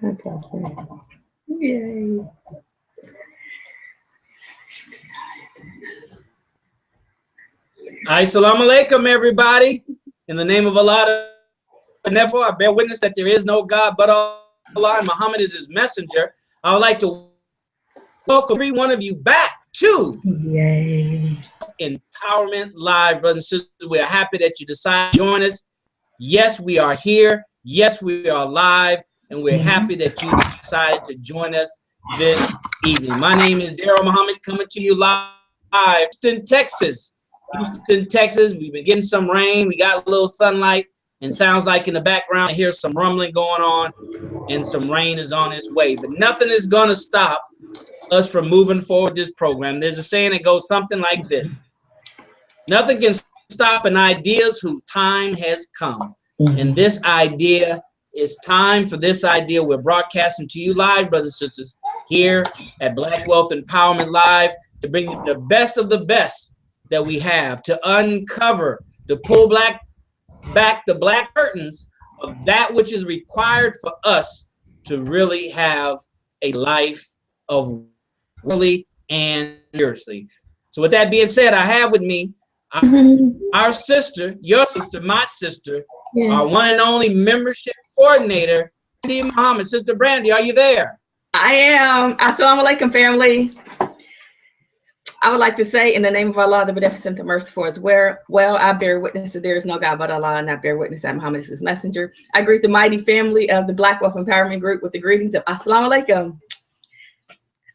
Fantastic. Yay. Assalamu alaikum, everybody. In the name of Allah, therefore, I bear witness that there is no God but Allah, and Muhammad is his messenger. I would like to welcome every one of you back to Yay. Empowerment Live, brothers and sisters. We are happy that you decided to join us. Yes, we are here. Yes, we are live, and we're happy that you decided to join us this evening. My name is Daryl Muhammad, coming to you live in Texas. Houston, Texas. We've been getting some rain. We got a little sunlight, and sounds like in the background I hear some rumbling going on, and some rain is on its way. But nothing is going to stop us from moving forward this program. There's a saying that goes something like this: nothing can stop an ideas whose time has come. And this idea, it's time for this idea. We're broadcasting to you live, brothers and sisters, here at Black Wealth Empowerment Live, to bring you the best of the best that we have, to uncover, to pull back the black curtains of that which is required for us to really have a life of really and seriously. So with that being said, I have with me our sister, your sister, my sister, our one and only membership coordinator, Brandy Muhammad. Sister Brandy, are you there? I am. Assalamu alaikum, family. I would like to say, in the name of Allah, the Beneficent, the Merciful, as well, I bear witness that there is no God but Allah, and I bear witness that Muhammad is his messenger. I greet the mighty family of the Black Wealth Empowerment Group with the greetings of Assalamu alaikum.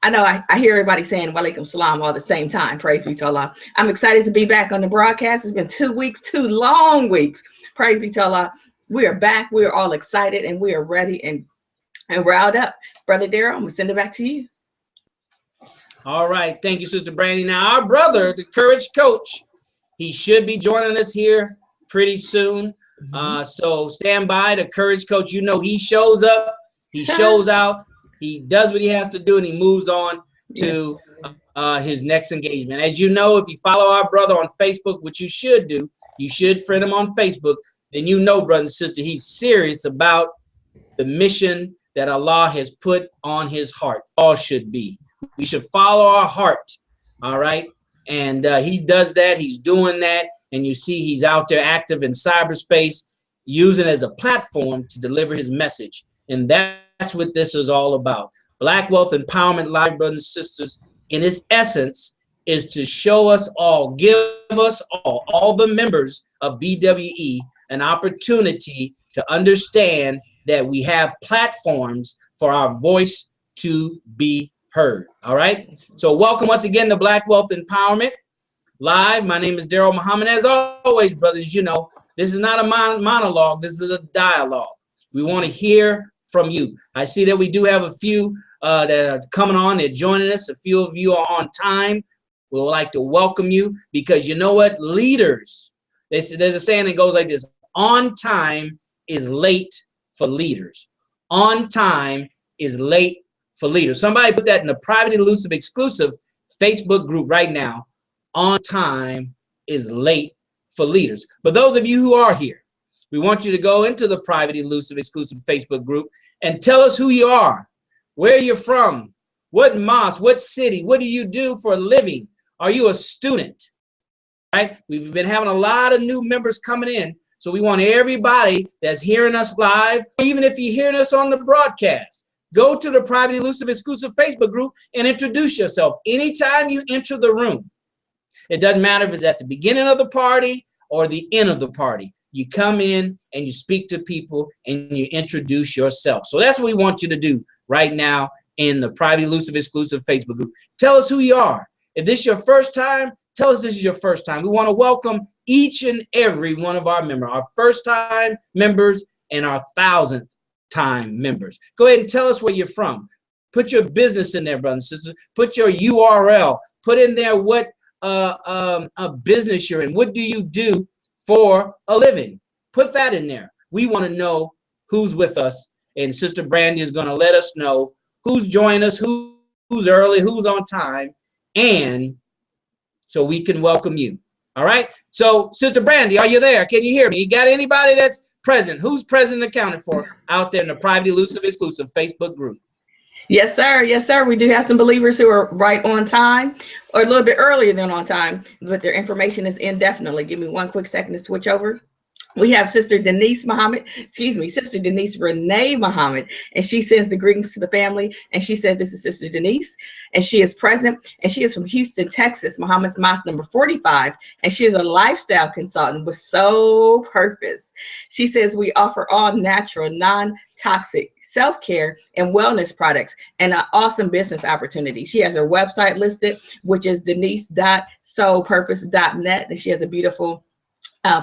I know I hear everybody saying wa alaikum salam all at the same time. Praise be to Allah. I'm excited to be back on the broadcast. It's been 2 weeks, 2 long weeks. Praise be to Allah. We are back. We are all excited, and we are ready and riled up. Brother Daryl, I'm going to send it back to you. All right. Thank you, Sister Brandy. Now, our brother, the Courage Coach, he should be joining us here pretty soon. So stand by. The Courage Coach, you know, he shows up, he shows out, he does what he has to do, and he moves on to his next engagement. As you know, if you follow our brother on Facebook, which you should do, you should friend him on Facebook, then you know, brother and sister, he's serious about the mission that Allah has put on his heart. All should be. We should follow our heart, all right? And he does that. He's doing that. And you see he's out there active in cyberspace, using it as a platform to deliver his message. And that's what this is all about. Black Wealth Empowerment Live, brothers and sisters, in its essence, is to show us all, give us all the members of BWE, an opportunity to understand that we have platforms for our voice to be heard. All right. So welcome once again to Black Wealth Empowerment Live. My name is Daryl Muhammad. As always, brothers, you know, this is not a monologue. This is a dialogue. We want to hear from you. I see that we do have a few that are coming on. They're joining us. A few of you are on time. We would like to welcome you because you know what? Leaders, there's a saying that goes like this: on time is late for leaders. On time is late for leaders. Somebody put that in the private, elusive, exclusive Facebook group right now. On time is late for leaders. But those of you who are here, we want you to go into the private, elusive, exclusive Facebook group and tell us who you are, where you're from, what mosque, what city, what do you do for a living? Are you a student? Right? We've been having a lot of new members coming in. So we want everybody that's hearing us live, even if you're hearing us on the broadcast, go to the private, elusive, exclusive Facebook group and introduce yourself. Anytime you enter the room, it doesn't matter if it's at the beginning of the party or the end of the party. You come in and you speak to people and you introduce yourself. So that's what we want you to do right now in the private, elusive, exclusive Facebook group. Tell us who you are. If this is your first time, tell us this is your first time. We want to welcome each and every one of our members, our first-time members and our 1,000th time members. Go ahead and tell us where you're from. Put your business in there, brothers and sisters. Put your URL. Put in there what a business you're in. What do you do for a living? Put that in there. We want to know who's with us, and Sister Brandy is going to let us know who's joining us, who's early, who's on time, and so we can welcome you. All right. So, Sister Brandy, are you there? Can you hear me? You got anybody that's present. Who's present and accounted for out there in the Private Elusive Exclusive Facebook group? Yes, sir. Yes, sir. We do have some believers who are right on time or a little bit earlier than on time, but their information is indefinitely. Give me one quick second to switch over. We have Sister Denise Renee Muhammad, and she sends the greetings to the family. And she said, this is Sister Denise, and she is present, and she is from Houston, Texas, Muhammad's Mosque number 45, and she is a lifestyle consultant with Soul Purpose. She says, we offer all natural, non-toxic self-care and wellness products and an awesome business opportunity. She has her website listed, which is denise.soulpurpose.net, and she has a beautiful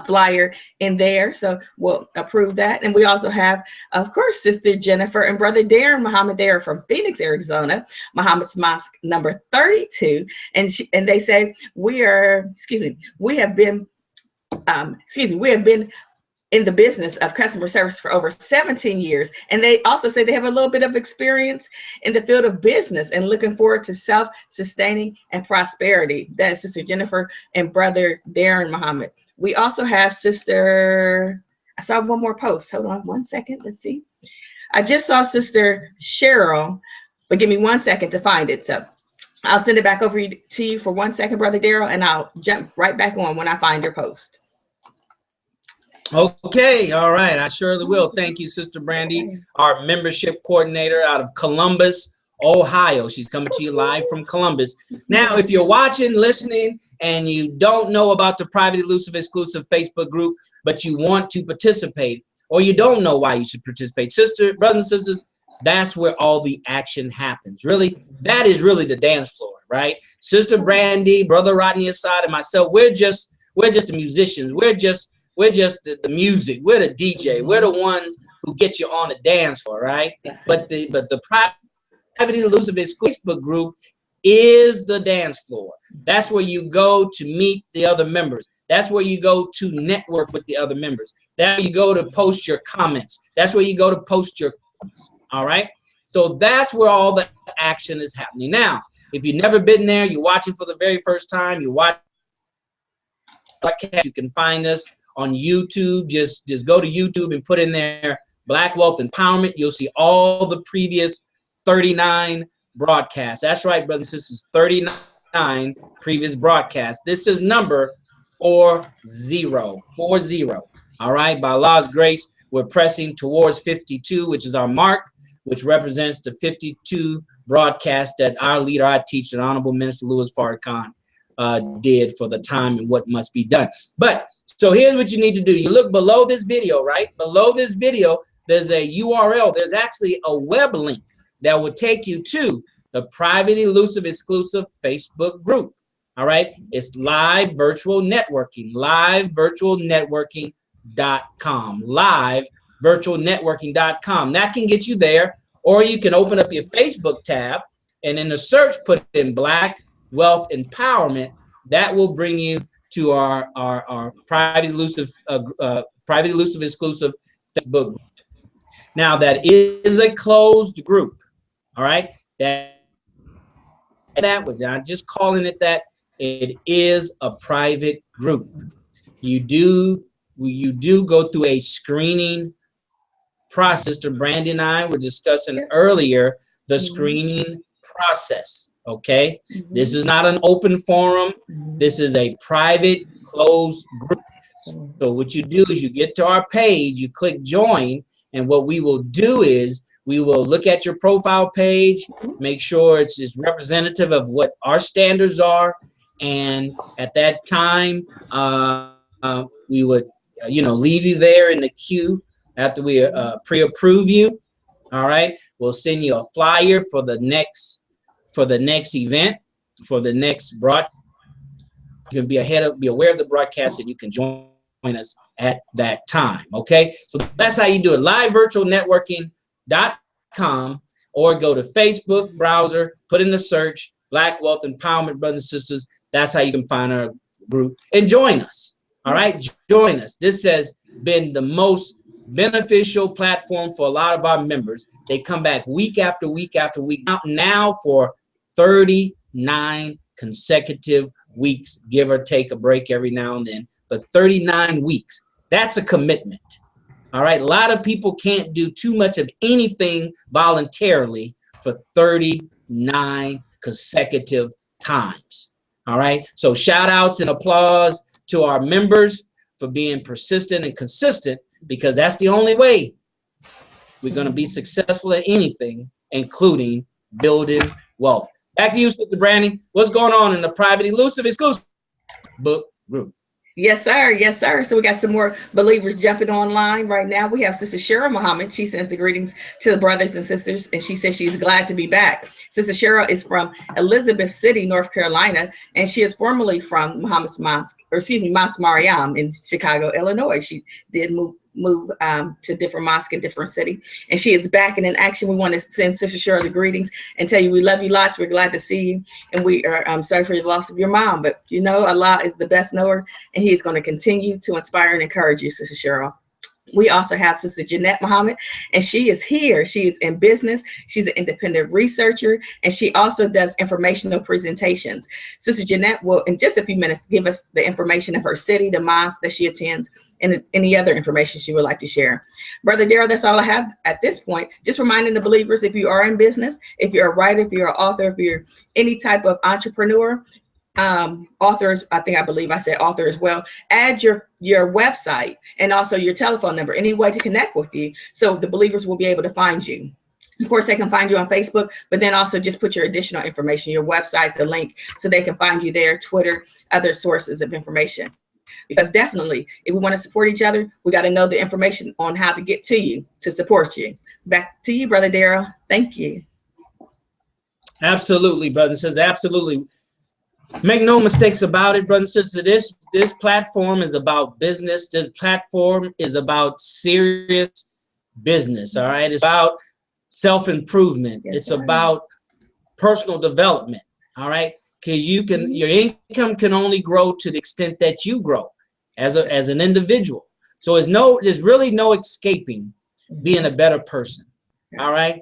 flyer in there, so we'll approve that. And we also have, of course, Sister Jennifer and Brother Darren Muhammad. They are from Phoenix, Arizona, Muhammad's Mosque number 32, and they say we have been in the business of customer service for over 17 years. And they also say they have a little bit of experience in the field of business and looking forward to self-sustaining and prosperity. That is Sister Jennifer and Brother Darren Muhammad. We also have Sister, I saw one more post. Hold on one second. Let's see. I just saw Sister Cheryl, but give me 1 second to find it. So I'll send it back over to you for 1 second, Brother Darrell, and I'll jump right back on when I find your post. Okay, all right, I surely will. Thank you, Sister Brandy, our membership coordinator out of Columbus, Ohio. She's coming to you live from Columbus. Now, if you're watching, listening, and you don't know about the Private Elusive Exclusive Facebook group, but you want to participate, or you don't know why you should participate, brothers and sisters, that's where all the action happens. Really, that is really the dance floor, right? Sister Brandy, Brother Rodney Assad, and myself, we're just the musicians. We're just the music. We're the DJ. We're the ones who get you on the dance floor, right? But the Private Elusive Facebook group is the dance floor. That's where you go to meet the other members. That's where you go to network with the other members. That's where you go to post your comments. That's where you go to post your comments. All right. So that's where all the action is happening. Now, if you've never been there, you're watching for the very first time, you can find us on YouTube. Just go to YouTube and put in there Black Wealth Empowerment. You'll see all the previous 39 broadcasts. That's right, brothers and sisters, 39 previous broadcasts. This is number 40. All right, by Allah's grace, we're pressing towards 52, which is our mark, which represents the 52 broadcasts that our leader, our teacher, the Honorable Minister Louis Farrakhan did for the time and what must be done. But so here's what you need to do. You look below this video, right? Below this video, there's a URL. There's actually a web link that will take you to the Private Elusive Exclusive Facebook group. All right. It's live virtual networking, livevirtualnetworking.com, livevirtualnetworking.com. That can get you there, or you can open up your Facebook tab and in the search, put in Black Wealth Empowerment. That will bring you to our Private Elusive Exclusive Facebook group. Now, that is a closed group. All right. That we're not just calling it that. It is a private group. You do go through a screening process. Mr. Brandy and I were discussing earlier the screening process. Okay, this is not an open forum. This is a private closed group. So what you do is you get to our page, you click join, and what we will do is we will look at your profile page, make sure it's representative of what our standards are, and at that time we would leave you there in the queue after we pre-approve you. All right, we'll send you a flyer for the next event, for the next broadcast. You can be aware of the broadcast, and you can join us at that time. Okay, so that's how you do it. livevirtualnetworking.com, or go to Facebook browser, put in the search Black Wealth Empowerment, brothers and sisters. That's how you can find our group and join us. All right, join us. This has been the most beneficial platform for a lot of our members. They come back week after week after week now for 39 consecutive weeks, give or take a break every now and then, but 39 weeks. That's a commitment. All right. A lot of people can't do too much of anything voluntarily for 39 consecutive times. All right. So shout outs and applause to our members for being persistent and consistent, because that's the only way we're going to be successful at anything, including building wealth. Back to you, Sister Brandy. What's going on in the private exclusive book group? Yes, sir. Yes, sir. So we got some more believers jumping online right now. We have Sister Cheryl Muhammad. She sends the greetings to the brothers and sisters, and she says she's glad to be back. Sister Cheryl is from Elizabeth City, North Carolina, and she is formerly from Muhammad's Mosque, or excuse me, Mosque Mariam in Chicago, Illinois. She did move to different mosque in different city, and she is back and in action. We want to send Sister Cheryl the greetings and tell you we love you lots. We're glad to see you, and we are sorry for the loss of your mom, but you know Allah is the best knower, and He is going to continue to inspire and encourage you, Sister Cheryl. We also have Sister Jeanette Muhammad, and she is here. She is in business. She's an independent researcher, and she also does informational presentations. Sister Jeanette will, in just a few minutes, give us the information of her city, the mosque that she attends, and any other information she would like to share. Brother Darrell, that's all I have at this point. Just reminding the believers, if you are in business, if you're a writer, if you're an author, if you're any type of entrepreneur, authors, I believe I said author as well, add your website and also your telephone number, any way to connect with you, so the believers will be able to find you. Of course, they can find you on Facebook, but then also just put your additional information, your website, the link, so they can find you there, Twitter, other sources of information. Because definitely, if we want to support each other, we got to know the information on how to get to you to support you. Back to you, Brother Darrell. Thank you. Absolutely, brother and sister. Absolutely. Make no mistakes about it, brothers and sisters. This platform is about business. This platform is about serious business. All right. It's about self-improvement. Yes, it's about personal development. All right. Because your income can only grow to the extent that you grow as an individual. So there's really no escaping being a better person. All right.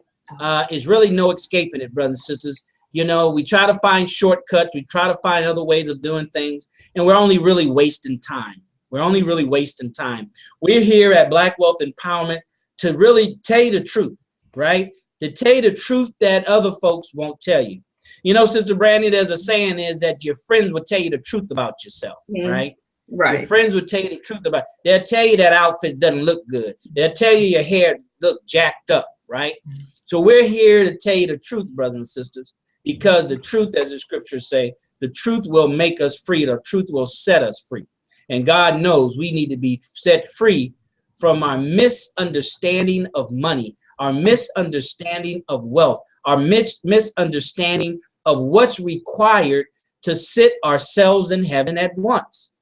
It's really no escaping it, brothers and sisters. You know, we try to find shortcuts. We try to find other ways of doing things, and we're only really wasting time. We're only really wasting time. We're here at Black Wealth Empowerment to really tell you the truth, right? To tell you the truth that other folks won't tell you. You know, Sister Brandy, there's a saying is that your friends will tell you the truth about yourself, right? Right. Your friends will tell you the truth about. They'll tell you that outfit doesn't look good. They'll tell you your hair look jacked up, right? So we're here to tell you the truth, brothers and sisters. Because the truth, as the scriptures say, the truth will make us free. The truth will set us free. And God knows we need to be set free from our misunderstanding of money, our misunderstanding of wealth, our misunderstanding of what's required to sit ourselves in heaven at once.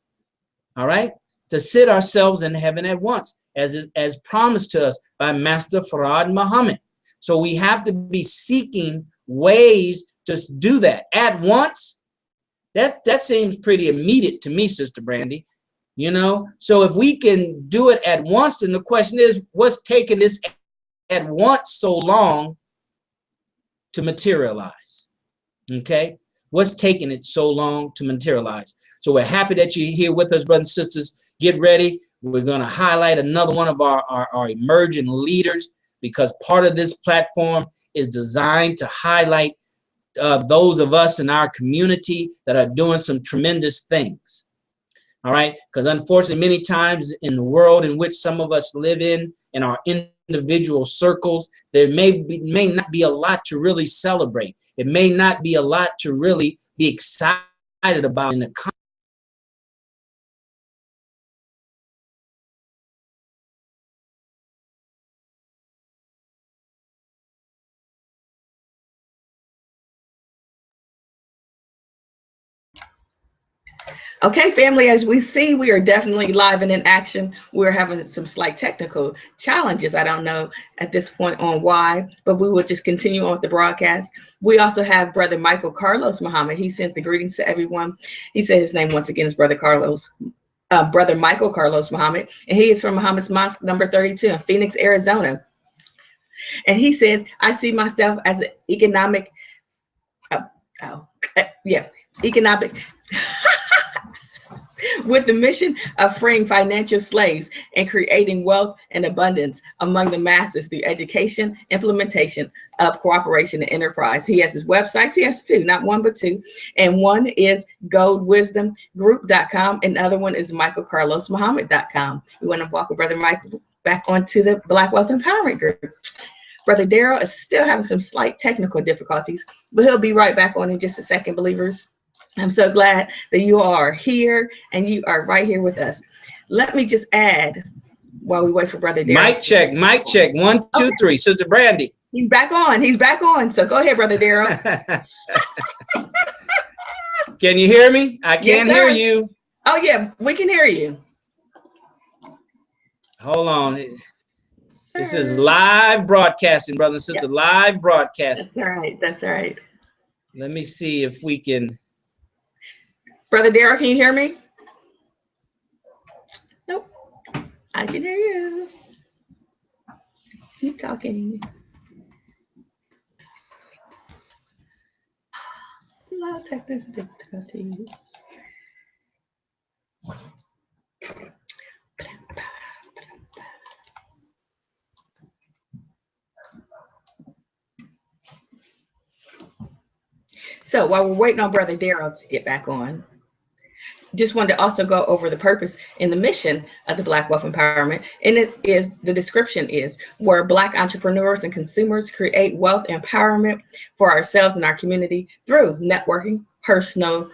All right? To sit ourselves in heaven at once, as promised to us by Master Farad Muhammad. So we have to be seeking ways to do that at once. That seems pretty immediate to me, Sister Brandy. You know, so if we can do it at once, then the question is, what's taking this at once so long to materialize? Okay, what's taking it so long to materialize? So we're happy that you're here with us, brothers and sisters. Get ready. We're going to highlight another one of our emerging leaders, because part of this platform is designed to highlight those of us in our community that are doing some tremendous things. All right, because unfortunately, many times in the world in which some of us live in our individual circles, there may not be a lot to really celebrate. It may not be a lot to really be excited about in the Okay, family, as we see, we are definitely live and in action. We're having some slight technical challenges. I don't know at this point on why, but we will just continue on with the broadcast. We also have Brother Michael Carlos Muhammad. He sends the greetings to everyone. He said his name once again is Brother Michael Carlos Muhammad, and he is from Muhammad's Mosque number 32 in Phoenix, Arizona. And he says, I see myself as an economic, with the mission of freeing financial slaves and creating wealth and abundance among the masses through education, implementation of cooperation and enterprise. He has his websites. He has two, not one, but two. And one is goldwisdomgroup.com, and the other one is michaelcarlosmuhammad.com. We want to welcome Brother Michael back onto the Black Wealth Empowerment Group. Brother Daryl is still having some slight technical difficulties, but he'll be right back on in just a second, believers. I'm so glad that you are here and you are right here with us. Let me just add, while we wait for Brother Daryl. Mic check, mic check. 1, 2, 3. Sister Brandy. He's back on. He's back on. So go ahead, Brother Daryl. Can you hear me? I can't hear you. Oh, yeah, we can hear you. Hold on. This is live broadcasting, brother and sister. Yep. Live broadcasting. That's all right. That's all right. Let me see if we can. Brother Daryl, can you hear me? Nope. I can hear you. Keep talking. Love technical difficulties. So while we're waiting on Brother Daryl to get back on, just wanted to also go over the purpose and the mission of the Black Wealth Empowerment. And it is, the description is, where Black entrepreneurs and consumers create wealth empowerment for ourselves and our community through networking, personal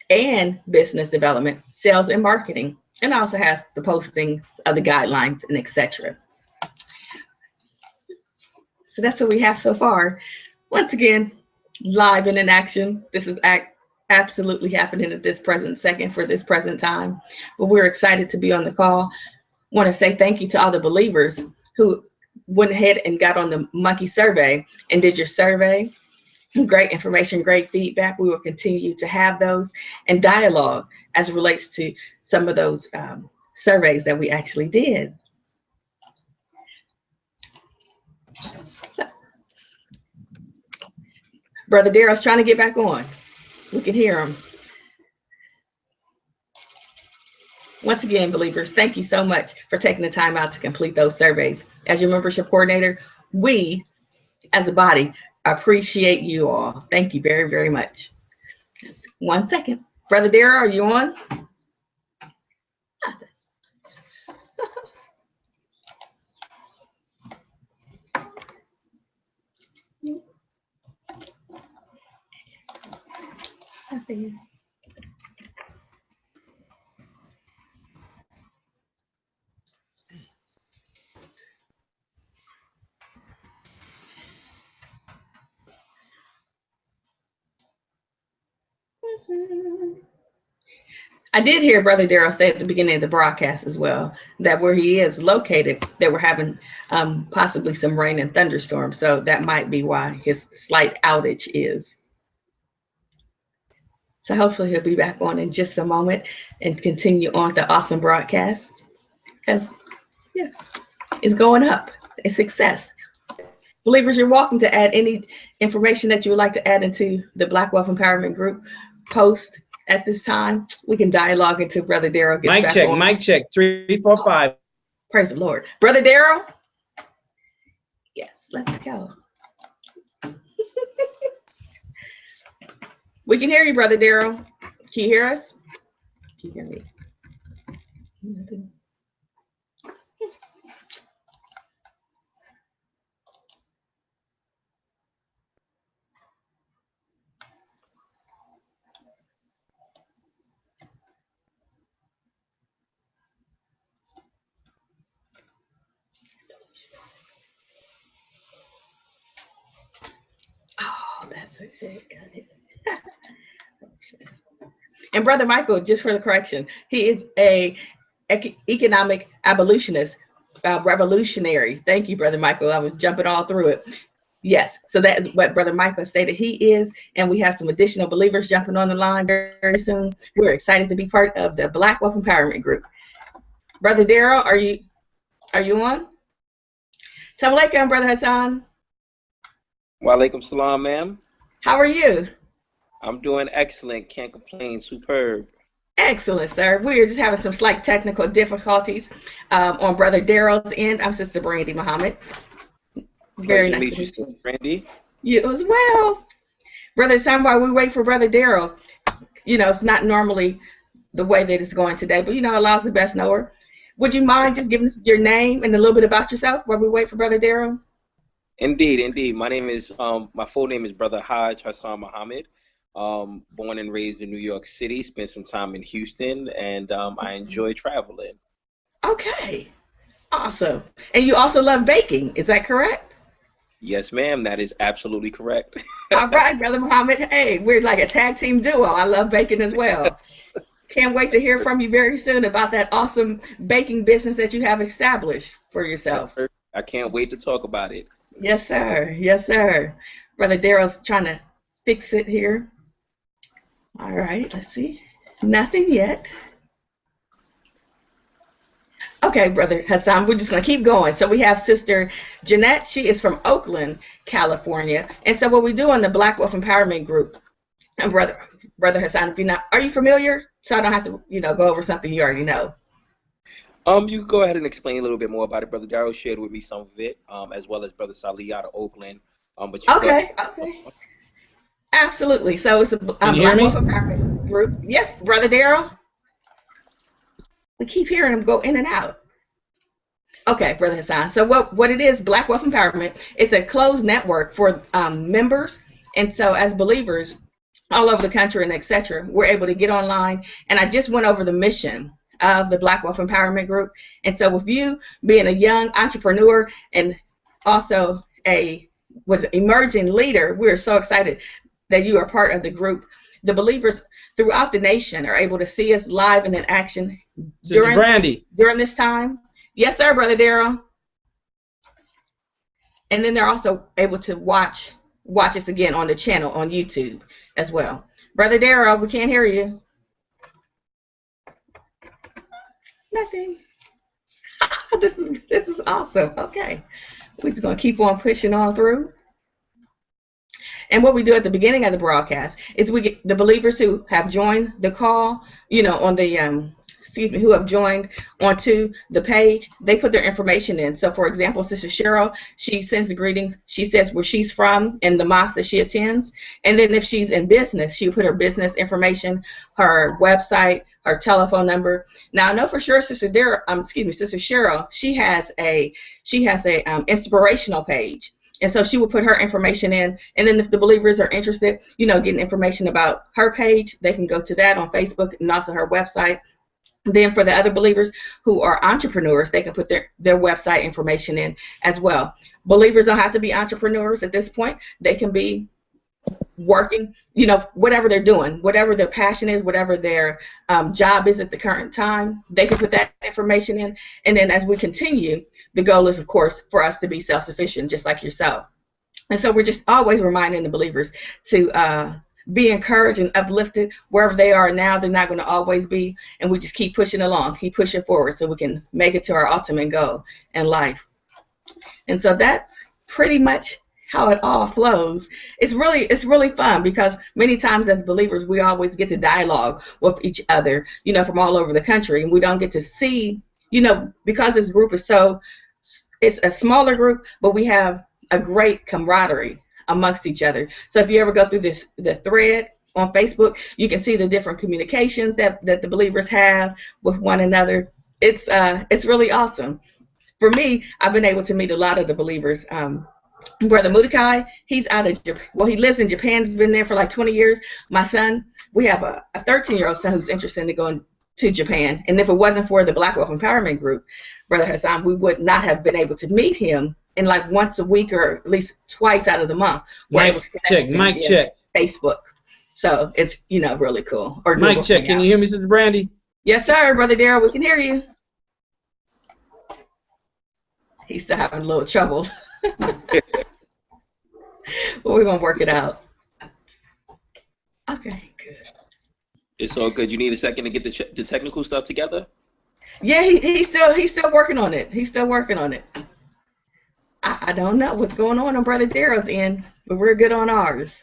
and business development, sales and marketing, and also has the posting of the guidelines and etc. So that's what we have so far. Once again, live and in action. This is absolutely happening at this present second for this present time. But we're excited to be on the call. Want to say thank you to all the believers who went ahead and got on the monkey survey and did your survey. Great information, great feedback. We will continue to have those and dialogue as it relates to some of those surveys that we actually did. So, Brother Daryl's trying to get back on. We can hear him. Once again, believers, thank you so much for taking the time out to complete those surveys. As your membership coordinator, we, as a body, appreciate you all. Thank you very, very much. Just 1 second. Brother Daryl, are you on? Nothing. I did hear Brother Daryl say at the beginning of the broadcast as well that where he is located, that we're having possibly some rain and thunderstorms. So that might be why his slight outage is. So hopefully he'll be back on in just a moment and continue on the awesome broadcast. Because, yeah, it's going up. It's success. Believers, you're welcome to add any information that you would like to add into the Black Wealth Empowerment Group post at this time. We can dialogue until Brother Daryl gets back on. Mic check, 3, 4, 5. Praise the Lord. Brother Daryl? Yes, let's go. We can hear you, Brother Daryl. Can you hear us? Can you hear me? Oh, that's what you got it. And Brother Michael, just for the correction, he is a economic abolitionist, revolutionary. Thank you, Brother Michael. I was jumping all through it. Yes, so that is what Brother Michael stated he is, and we have some additional believers jumping on the line very soon. We're excited to be part of the Black Wealth Empowerment Group. Brother Daryl, are you on? Assalamu alaikum, Brother Hasaun. Wa alaikum salam, ma'am. How are you? I'm doing excellent. Can't complain. Superb. Excellent, sir. We are just having some slight technical difficulties on Brother Daryl's end. I'm Sister Brandy Muhammad. Very Pleasure to nice meet to you, meet Sister you. Brandy. You as well. Brother Sam, while we wait for Brother Daryl, it's not normally the way that it's going today, but Allah's the best knower. Would you mind just giving us your name and a little bit about yourself while we wait for Brother Daryl? Indeed, indeed. My full name is Brother Hasaun Muhammad. Born and raised in New York City, spent some time in Houston, and I enjoy traveling. Okay, awesome. And you also love baking, is that correct? Yes, ma'am, that is absolutely correct. All right, Brother Muhammad. Hey, we're like a tag team duo. I love baking as well. Can't wait to hear from you very soon about that awesome baking business that you have established for yourself. I can't wait to talk about it. Yes, sir. Yes, sir. Brother Daryl's trying to fix it here. All right, let's see. Nothing yet. Okay, Brother Hasaun, we're just going to keep going. So we have Sister Jeanette. She is from Oakland, California. And so what we do on the Black Wolf Empowerment Group, and Brother Hasaun, if you're not, are you familiar? So I don't have to, go over something you already know. You can go ahead and explain a little bit more about it. Brother Daryl shared with me some of it, as well as Brother Salih out of Oakland. But you Okay. Absolutely. So it's a Black Wolf Empowerment Group. Yes, Brother Daryl. We keep hearing him go in and out. Okay, Brother Hasaun. So what it is, Black Wolf Empowerment, it's a closed network for members. And so as believers all over the country and etc., we're able to get online. And I just went over the mission of the Black Wolf Empowerment Group. And so with you being a young entrepreneur and also was an emerging leader, we're so excited that you are part of the group. The believers throughout the nation are able to see us live and in action during this time. Yes, sir, Brother Daryl. And then they're also able to watch us again on the channel on YouTube as well. Brother Daryl, we can't hear you. Nothing. This is awesome. Okay. We're just going to keep on pushing on through. And what we do at the beginning of the broadcast is we get the believers who have joined the call, on the, who have joined onto the page, they put their information in. So, for example, Sister Cheryl, she sends the greetings. She says where she's from and the mosque that she attends. And then if she's in business, she'll put her business information, her website, her telephone number. Now, I know for sure Sister Cheryl, she has a inspirational page. And so she will put her information in, and then if the believers are interested, getting information about her page, they can go to that on Facebook and also her website. Then for the other believers who are entrepreneurs, they can put their website information in as well. Believers don't have to be entrepreneurs at this point. They can be working, whatever they're doing, whatever their passion is, whatever their job is at the current time, they can put that information in. And then as we continue, the goal is, of course, for us to be self-sufficient, just like yourself. And so we're just always reminding the believers to be encouraged and uplifted wherever they are now. They're not going to always be, and we just keep pushing along, keep pushing forward so we can make it to our ultimate goal in life. And so that's pretty much how it all flows. It's really fun because many times as believers we always get to dialogue with each other, from all over the country, and we don't get to see, because this group is it's a smaller group, but we have a great camaraderie amongst each other. So if you ever go through the thread on Facebook, you can see the different communications that the believers have with one another. It's really awesome. For me, I've been able to meet a lot of the believers. Brother Mudakai, he's out of Japan. Well, he lives in Japan. He's been there for like 20 years. My son, we have a 13-year-old son who's interested in going to Japan. And if it wasn't for the Black Wolf Empowerment Group, Brother Hasaun, we would not have been able to meet him in like once a week or at least twice out of the month. Mic check. Facebook. So it's, really cool. Or mic check. Can you hear me, Sister Brandy? Yes, sir, Brother Daryl. We can hear you. He's still having a little trouble. Well, we're gonna work it out. Okay, good. It's all good. You need a second to get the technical stuff together? Yeah, he's still working on it. He's still working on it. I don't know what's going on Brother Daryl's end, but we're good on ours.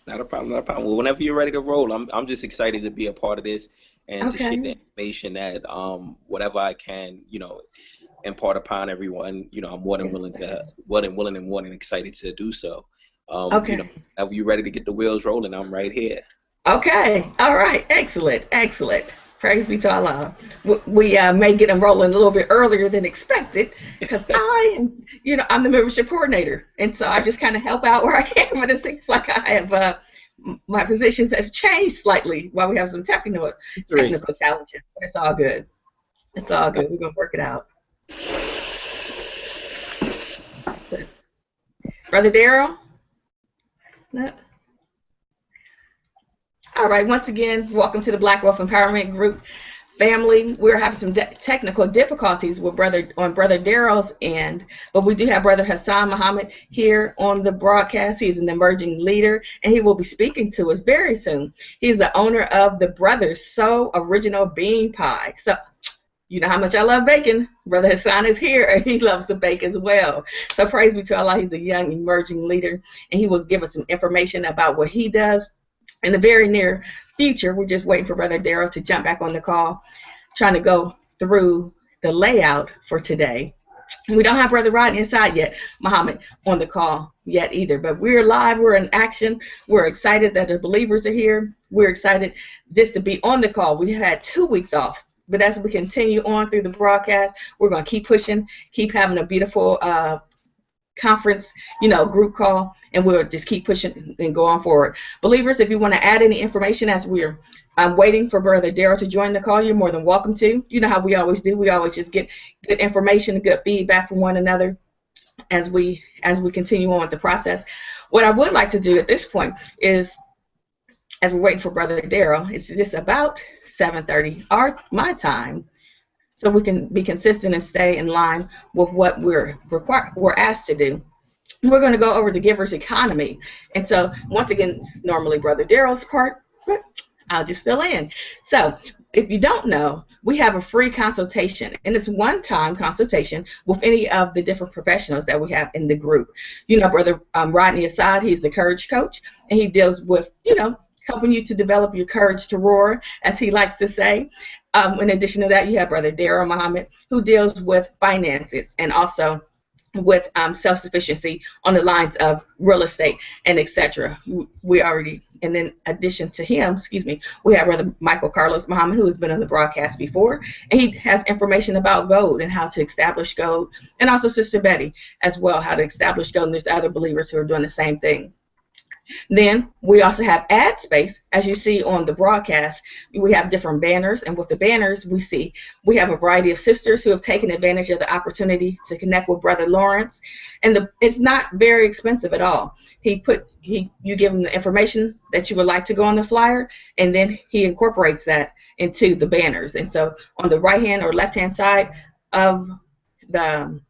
Not a problem, not a problem. Well, whenever you're ready to roll, I'm just excited to be a part of this and to share the Okay. information that whatever I can, impart upon everyone. I'm more than Yes, willing sir. to, more than excited to do so. Okay. Whenever you're ready to get the wheels rolling, I'm right here. Okay. All right. Excellent. Excellent. Praise be to Allah. We may get them rolling a little bit earlier than expected because I am, I'm the membership coordinator. And so I just kind of help out where I can. But it seems like I have, my positions have changed slightly while we have some Three. technical challenges. But it's all good. It's all good. We're going to work it out. So, Brother Daryl? No. All right, once again, welcome to the Black Wealth Empowerment Group family. We're having some technical difficulties with Brother Daryl's end, but we do have Brother Hasaun Muhammad here on the broadcast. He's an emerging leader, and he will be speaking to us very soon. He's the owner of the Brothers So Original Bean Pie. So, you know how much I love bacon. Brother Hasaun is here, and he loves to bake as well. So praise be to Allah. He's a young emerging leader, and he will give us some information about what he does in the very near future. We're just waiting for Brother Daryl to jump back on the call, trying to go through the layout for today. We don't have Brother Rodney inside yet, Muhammad, on the call yet either. But we're live. We're in action. We're excited that the believers are here. We're excited just to be on the call. We had 2 weeks off. But as we continue on through the broadcast, we're going to keep pushing, keep having a beautiful conference, group call, and we'll just keep pushing and go on forward. Believers, if you want to add any information as I'm waiting for Brother Daryl to join the call, you're more than welcome to. You know how we always do. We always just get good information, good feedback from one another as we continue on with the process. What I would like to do at this point is, as we're waiting for Brother Daryl, it's just about 7:30 my time, so we can be consistent and stay in line with what we're asked to do. We're going to go over the giver's economy. And so, once again, it's normally Brother Daryl's part, but I'll just fill in. So, if you don't know, we have a free consultation, and it's one-time consultation with any of the different professionals that we have in the group. Brother Rodney Assad, he's the courage coach, and he deals with, helping you to develop your courage to roar, as he likes to say. In addition to that, you have Brother Daryl Muhammad, who deals with finances and also with self-sufficiency on the lines of real estate and etc. And in addition to him, we have Brother Michael Carlos Muhammad, who has been on the broadcast before, and he has information about gold and how to establish gold, and also Sister Betty as well, how to establish gold, and there's other believers who are doing the same thing. Then we also have ad space. As you see on the broadcast, we have different banners, and with the banners we have a variety of sisters who have taken advantage of the opportunity to connect with Brother Lawrence, and it's not very expensive at all. You give him the information that you would like to go on the flyer, and then he incorporates that into the banners. And so on the right hand or left hand side of the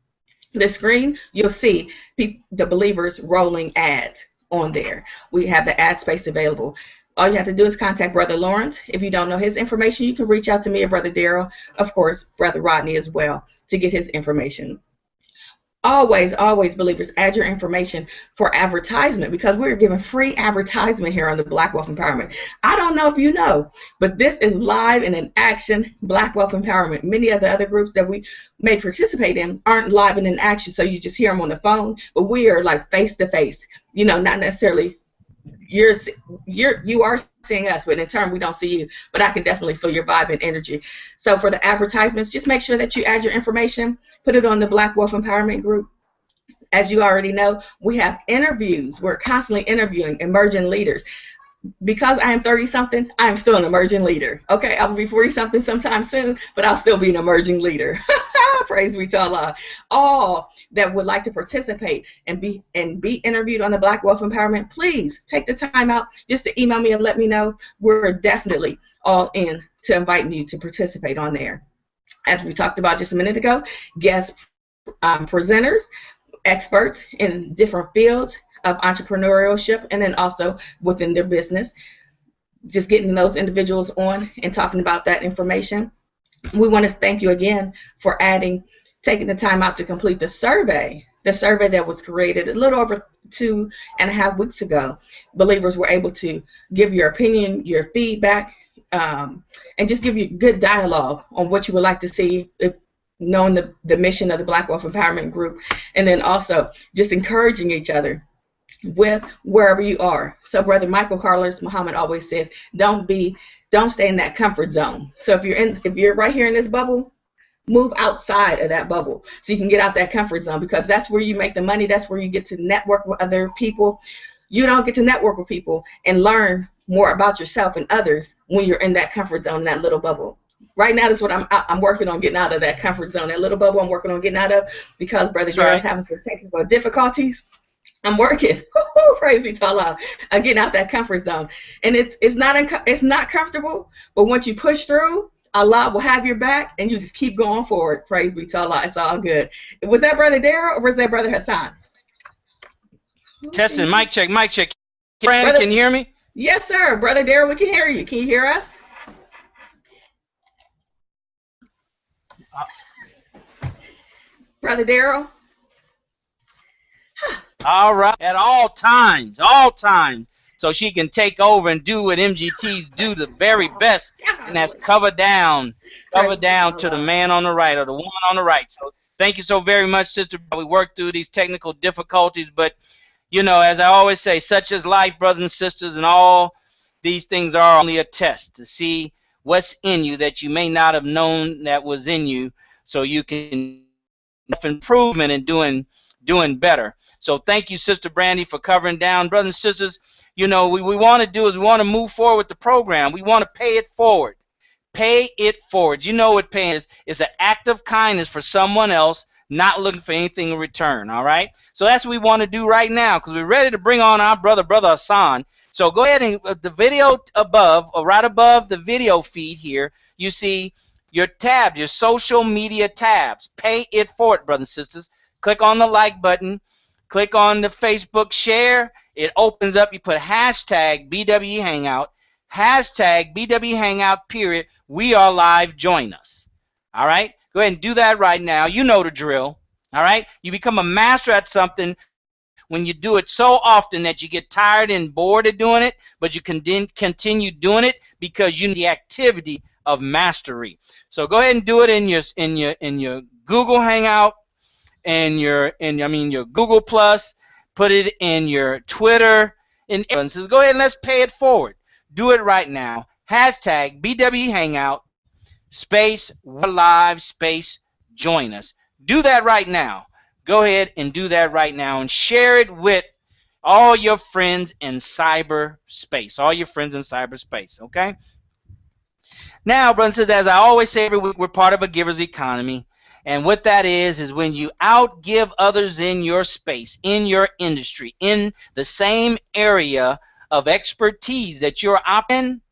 screen, you'll see the believers rolling ads on there. We have the ad space available. All you have to do is contact Brother Lawrence. If you don't know his information, you can reach out to me or Brother Daryl, of course, Brother Rodney as well, to get his information. Always, always, believers, add your information for advertisement, because we're giving free advertisement here on the Black Wealth Empowerment. I don't know if you know, but this is live and in action Black Wealth Empowerment. Many of the other groups that we may participate in aren't live and in action, so you just hear them on the phone, but we are like face to face, not necessarily you are seeing us, but in turn we don't see you, but I can definitely feel your vibe and energy. So for the advertisements, just make sure that you add your information, put it on the Black Wealth Empowerment Group. As you already know, we have interviews. We're constantly interviewing emerging leaders. Because I am 30-something, I am still an emerging leader. Okay, I'll be 40-something sometime soon, but I'll still be an emerging leader. Praise be to Allah. All that would like to participate and be interviewed on the Black Wealth Empowerment, please take the time out just to email me and let me know. We're definitely all in to inviting you to participate on there. As we talked about just a minute ago, guest presenters, experts in different fields of entrepreneurship, and then also within their business, just getting those individuals on and talking about that information. We want to thank you again for taking the time out to complete the survey that was created a little over 2.5 weeks ago, believers were able to give your opinion, your feedback, and just give you good dialogue on what you would like to see, if knowing the mission of the Black Wealth Empowerment Group, and then also just encouraging each other with wherever you are. So Brother Michael Carlos Muhammad always says, don't stay in that comfort zone. So if you're right here in this bubble, move outside of that bubble so you can get out that comfort zone, because that's where you make the money. That's where you get to network with other people. You don't get to network with people and learn more about yourself and others when you're in that comfort zone, that little bubble. Right now, that's what I'm working on, getting out of that comfort zone, that little bubble I'm working on getting out of, because Brother Daryl's having some technical difficulties. I'm working. Praise be to Allah. I'm getting out that comfort zone, and it's not comfortable. But once you push through, Allah will have your back, and you just keep going forward. Praise be to Allah. It's all good. Was that Brother Daryl or was that Brother Hasaun? Testing. Mic check. Mic check. Brandon, can you hear me? Yes, sir. Brother Daryl, we can hear you. Can you hear us? Brother Daryl? All right. At all times. So she can take over and do what MGTs do the very best, and that's cover down to the man on the right or the woman on the right. So thank you so very much, sister. We worked through these technical difficulties, but, you know, as I always say, such is life, brothers and sisters, and all these things are only a test to see what's in you that you may not have known that was in you, so you can have improvement in doing better. So thank you, Sister Brandy, for covering down. Brothers and sisters, you know, we want to do is we want to move forward with the program. We want to pay it forward. Pay it forward. You know what paying is. It's an act of kindness for someone else, not looking for anything in return, all right? So that's what we want to do right now, because we're ready to bring on our brother Hasaun. So go ahead and the video above, or right above the video feed here, you see your tabs, your social media tabs. Pay it forward, brothers and sisters. Click on the like button. Click on the Facebook share. It opens up. You put hashtag BWE Hangout, hashtag BWE Hangout, period. We are live. Join us. All right? Go ahead and do that right now. You know the drill. All right? You become a master at something when you do it so often that you get tired and bored of doing it, but you can then continue doing it because you need the activity of mastery. So go ahead and do it in your Google Hangout, and your Google Plus. Put it in your Twitter, and says, go ahead and let's pay it forward. Do it right now. Hashtag BWE Hangout, space, we're live, space, join us. Do that right now. Go ahead and do that right now and share it with all your friends in cyberspace. All your friends in cyberspace, okay? Now, brothers and sisters, as I always say every week, we're part of a giver's economy. And what that is when you outgive others in your space, in your industry, in the same area of expertise that you're in,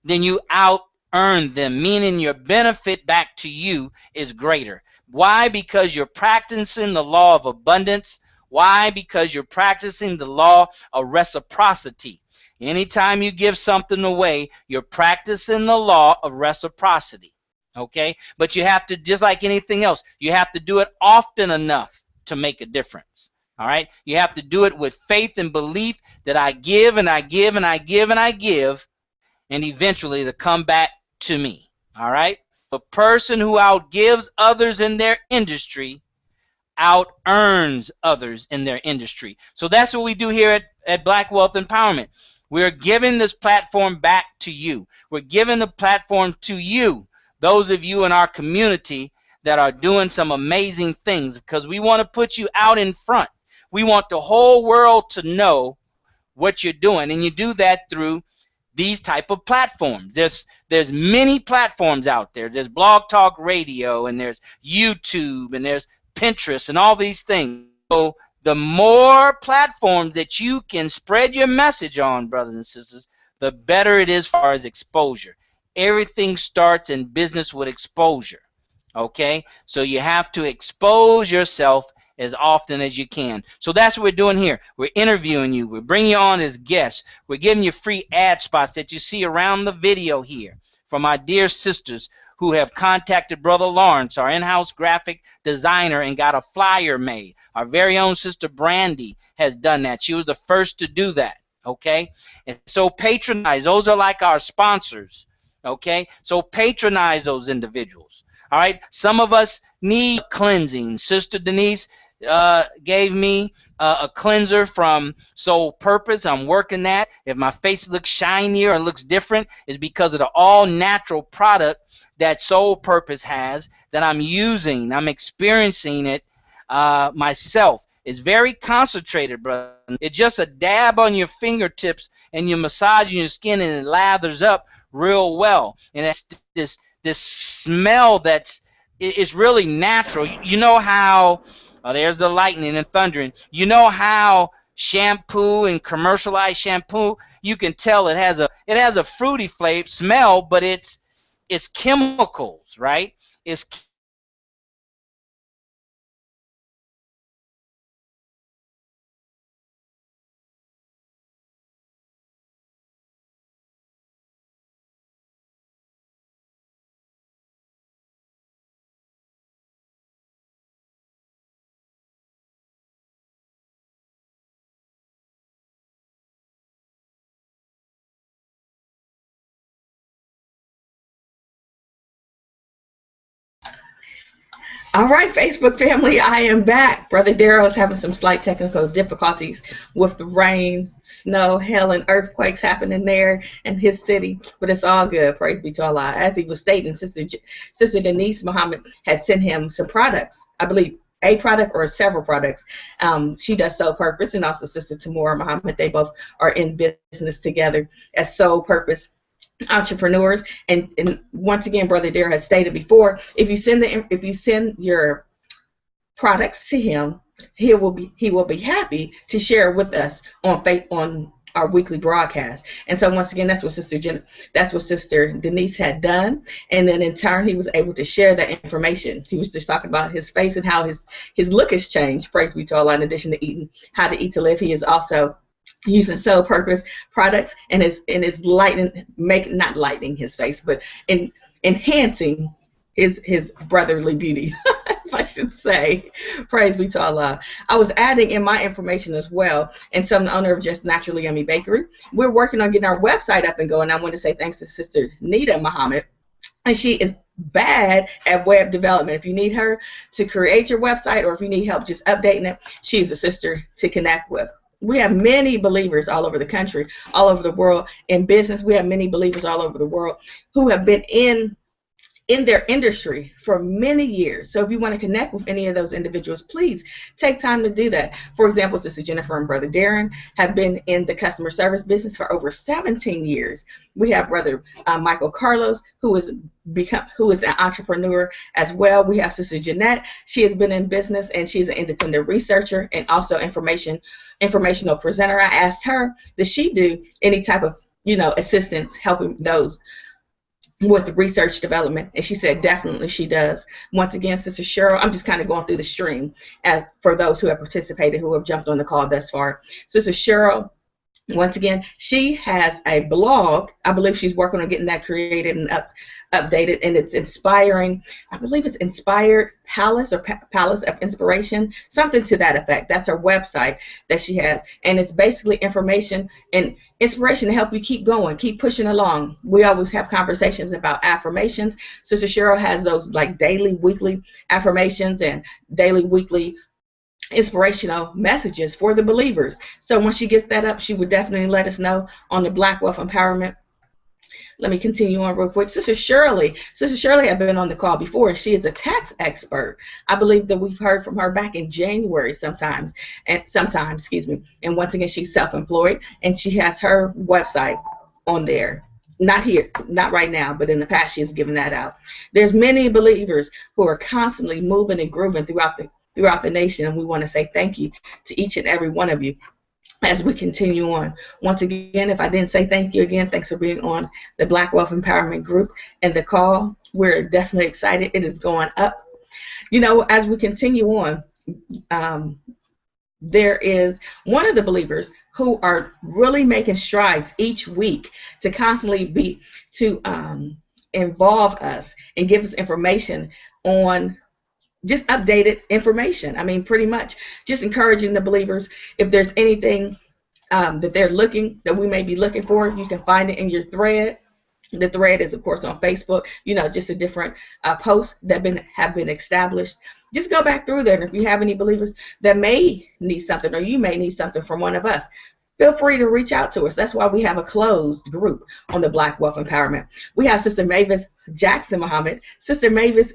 then you out-earn them, meaning your benefit back to you is greater. Why? Because you're practicing the law of abundance. Why? Because you're practicing the law of reciprocity. Anytime you give something away, you're practicing the law of reciprocity. Okay? But you have to, just like anything else, you have to do it often enough to make a difference. All right? You have to do it with faith and belief that I give and I give and I give and I give, and eventually to come back to me. All right? The person who outgives others in their industry out-earns others in their industry. So that's what we do here at Black Wealth Empowerment. We're giving this platform back to you. We're giving the platform to you, those of you in our community that are doing some amazing things, because we want to put you out in front. We want the whole world to know what you're doing, and you do that through these type of platforms. There's many platforms out there. There's Blog Talk Radio, and there's YouTube, and there's Pinterest, and all these things. So the more platforms that you can spread your message on, brothers and sisters, the better it is as far as exposure. Everything starts in business with exposure, okay? So you have to expose yourself as often as you can. So that's what we're doing here. We're interviewing you. We're bringing you on as guests. We're giving you free ad spots that you see around the video here from our dear sisters who have contacted Brother Lawrence, our in-house graphic designer, and got a flyer made. Our very own Sister Brandy has done that. She was the first to do that. Okay, and so patronize. Those are like our sponsors. Okay, so patronize those individuals. All right, some of us need cleansing. Sister Denise gave me a cleanser from Soul Purpose. I'm working that. If my face looks shinier or looks different, it's because of the all-natural product that Soul Purpose has that I'm using. I'm experiencing it myself. It's very concentrated, brother. It's just a dab on your fingertips, and you massage your skin, and it lathers up real well. And it's this smell that's is really natural. You know how there's the lightning and thundering. You know how shampoo and commercialized shampoo, you can tell it has a fruity flavor smell, but it's chemicals, right? It's All right, Facebook family, I am back. Brother Darrell is having some slight technical difficulties with the rain, snow, hail, and earthquakes happening there in his city, but it's all good. Praise be to Allah. As he was stating, Sister Denise Muhammad had sent him some products, I believe a product or several products. She does Soul Purpose, and also Sister Tamora Muhammad. They both are in business together as Soul Purpose entrepreneurs. And once again, Brother Darrell has stated before, if you send your products to him, he will be happy to share with us on our weekly broadcast. And so once again, that's what Sister Denise had done, and then in turn he was able to share that information. He was just talking about his face and how his look has changed. Praise be to Allah. In addition to eating how to eat to live, he is also using Soul Purpose products and is not lightening his face, but enhancing his brotherly beauty, if I should say. Praise be to Allah. I was adding in my information as well, and so I'm the owner of Just Naturally Yummy Bakery. We're working on getting our website up and going. I want to say thanks to Sister Nita Muhammad, and she is bad at web development. If you need her to create your website, or if you need help just updating it, she's the sister to connect with. We have many believers all over the country, all over the world in business. We have many believers all over the world who have been in their industry for many years. So if you want to connect with any of those individuals, please take time to do that. For example, Sister Jennifer and Brother Darren have been in the customer service business for over 17 years. We have Brother Michael Carlos, who is an entrepreneur as well. We have Sister Jeanette. She has been in business, and she's an independent researcher and also informational presenter. I asked her, does she do any type of assistance helping those with research development? And she said definitely she does. Once again, Sister Cheryl, I'm just kind of going through the stream for those who have participated, who have jumped on the call thus far. Sister Cheryl, once again, she has a blog. I believe she's working on getting that created and updated, and it's inspiring. I believe it's Inspired Palace, or Palace of Inspiration, something to that effect. That's her website that she has, and it's basically information and inspiration to help you keep going, keep pushing along. We always have conversations about affirmations. Sister Cheryl has those like daily, weekly affirmations and daily, weekly inspirational messages for the believers. So once she gets that up, she would definitely let us know on the Black Wealth Empowerment. Let me continue on real quick. Sister Shirley had been on the call before. She is a tax expert. I believe that we've heard from her back in January sometime, excuse me. And once again, she's self-employed, and she has her website on there. Not here, not right now, but in the past she has given that out. There's many believers who are constantly moving and grooving throughout the nation, and we want to say thank you to each and every one of you as we continue on. Once again, if I didn't say thank you again, thanks for being on the Black Wealth Empowerment Group and the call. We're definitely excited. It is going up. As we continue on, there is one of the believers who are really making strides each week to constantly involve us and give us information on just updated information. I mean, pretty much just encouraging the believers. If there's anything that we may be looking for, you can find it in your thread. The thread is, of course, on Facebook. You know, just a different posts that have been established. Just go back through there, and if you have any believers that may need something, or you may need something from one of us, feel free to reach out to us. That's why we have a closed group on the Black Wealth Empowerment. We have Sister Mavis Jackson Muhammad. Sister Mavis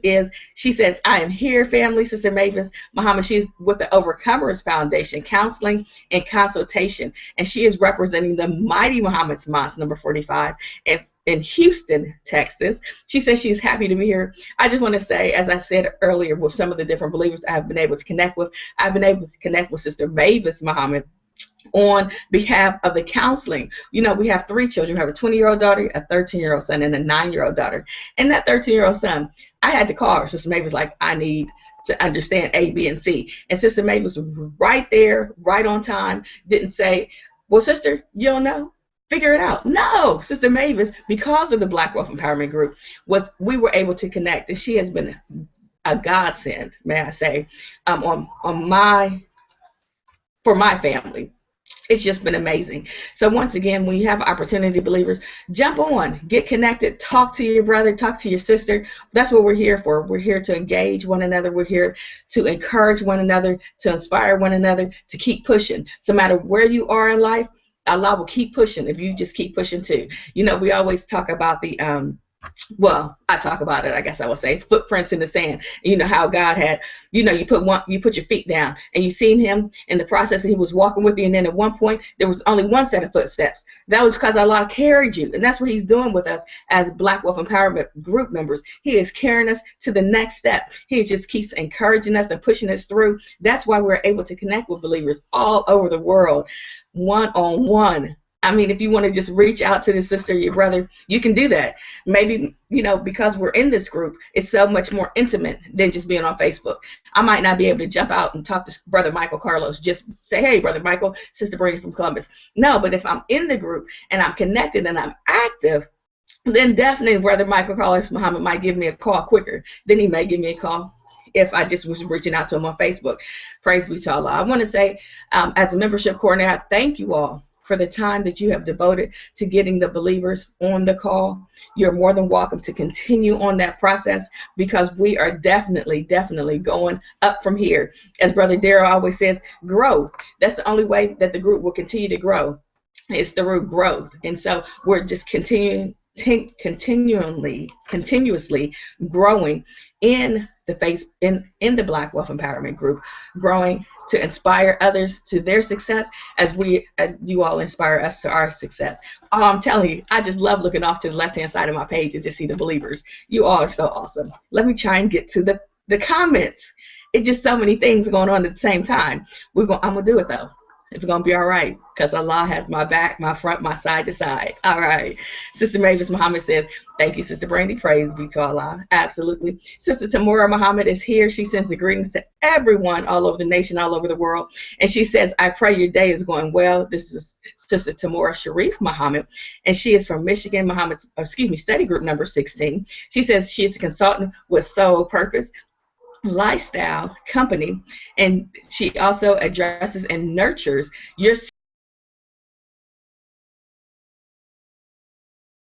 she says, I am here, family. Sister Mavis Muhammad, she's with the Overcomers Foundation, counseling and consultation, and she is representing the Mighty Muhammad's Mosque, number 45, in Houston, Texas. She says she's happy to be here. I just want to say, as I said earlier, with some of the different believers I've been able to connect with, I've been able to connect with Sister Mavis Muhammad on behalf of the counseling. You know, we have 3 children. We have a 20-year-old daughter, a 13-year-old son, and a 9-year-old daughter. And that 13-year-old son, I had to call her. Sister Mavis like, I need to understand A, B, and C. And Sister Mavis was right there, right on time, didn't say, well, sister, you don't know? Figure it out. No, Sister Mavis, because of the Black Wealth Empowerment Group, we were able to connect, and she has been a godsend, may I say, for my family. It's just been amazing. So once again, when you have opportunity, believers, jump on, get connected, talk to your brother, talk to your sister. That's what we're here for. We're here to engage one another. We're here to encourage one another, to inspire one another, to keep pushing. So no matter where you are in life, Allah will keep pushing if you just keep pushing too. You know, we always talk about the well, I talk about it, I guess I would say, footprints in the sand. You know how God had, you know, you put your feet down, and you seen him in the process, and he was walking with you, and then at one point there was only one set of footsteps. That was because Allah carried you, and that's what he's doing with us as Black Wealth Empowerment Group members. He is carrying us to the next step. He just keeps encouraging us and pushing us through. That's why we're able to connect with believers all over the world, one-on-one. I mean, if you want to just reach out to the sister, your brother, you can do that. Maybe, you know, because we're in this group, it's so much more intimate than just being on Facebook. I might not be able to jump out and talk to Brother Michael Carlos, just say, hey, Brother Michael, Sister Brady from Columbus. No, but if I'm in the group and I'm connected and I'm active, then definitely Brother Michael Carlos Muhammad might give me a call quicker than he may give me a call if I just was reaching out to him on Facebook. Praise be to Allah. I want to say, as a membership coordinator, I thank you all for the time that you have devoted to getting the believers on the call. You're more than welcome to continue on that process, because we are definitely going up from here. As Brother Darrell always says, growth. That's the only way that the group will continue to grow. It's through growth. And so we're just continuously growing in the Black Wealth Empowerment Group, growing to inspire others to their success as you all inspire us to our success. Oh, I'm telling you, I just love looking off to the left-hand side of my page and just see the believers. You all are so awesome. Let me try and get to the comments. It's just so many things going on at the same time. I'm gonna do it though. It's going to be all right, because Allah has my back, my front, my side to side. All right. Sister Mavis Muhammad says, thank you, Sister Brandy. Praise be to Allah. Absolutely. Sister Tamura Muhammad is here. She sends the greetings to everyone all over the nation, all over the world. And she says, I pray your day is going well. This is Sister Tamura Sharif Muhammad, and she is from Michigan, study group number 16. She says she is a consultant with Soul Purpose Lifestyle Company, and she also addresses and nurtures your